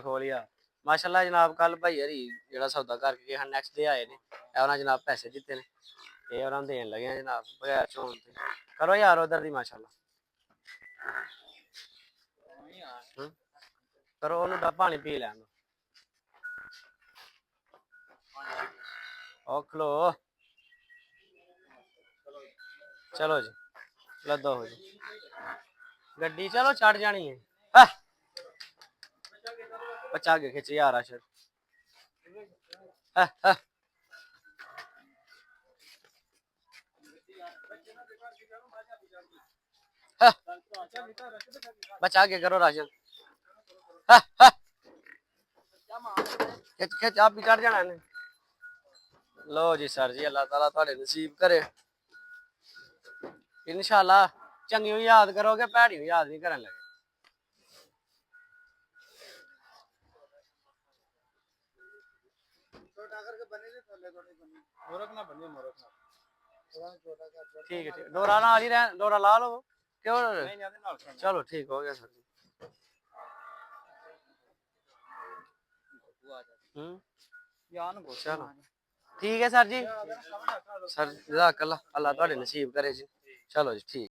ਖੋਲਿਆ ਮਾਸ਼ਾਅੱਲਾ ਜਨਾਬ। ਕੱਲ ਭਾਈ ਹਰੀ ਜਿਹੜਾ ਸੌਦਾ ਕਰਕੇ ਗਏ ਹਨ ਨੈਕਸਟ ਡੇ ਆਏ ਨੇ, ਇਹ ਉਹਨਾਂ ਜਨਾਬ ਪੈਸੇ ਦਿੱਤੇ ਨੇ, ਇਹ ਉਹਨਾਂ ਨੂੰ ਦੇਣ ਲੱਗੇ ਆ ਜਨਾਬ ਬਗੈਰ ਚੋਣ ਤੇ। ਕਰੋ ਯਾਰ ਉਧਰ ਦੀ ਮਾਸ਼ਾਅੱਲਾ ਕਰੋ, ਉਹਨੂੰ ਤਾਂ ਪਾਣੀ ਪੀ ਲੈਣ। ਉਹ ਖਲੋ ਚਲੋ ਜੀ, ਲੱਦੋ ਹੋ ਜੀ ਗੱਡੀ, ਚਲੋ ਛੱਡ ਜਾਣੀ ਹੈ। बचा के खिंच यार आशर। बचा के करो राशन। खिच खिच आप भी चढ़ जाना ने। लो जी सर जी, अल्लाह ताला तुहाडे नसीब करे इंशाअल्लाह। चंगी याद करोगे, भैड़ी याद नहीं करन लगे। ठीक है, ठीक डोरा नाल ही रह, डोरा ला लो क्यों। चलो ठीक हो गया सर जी। चलो ठीक है सर जी। सर जज़ाकल्लाह, अल्लाह तुहाडे नसीब करे जी। चलो जी ठीक।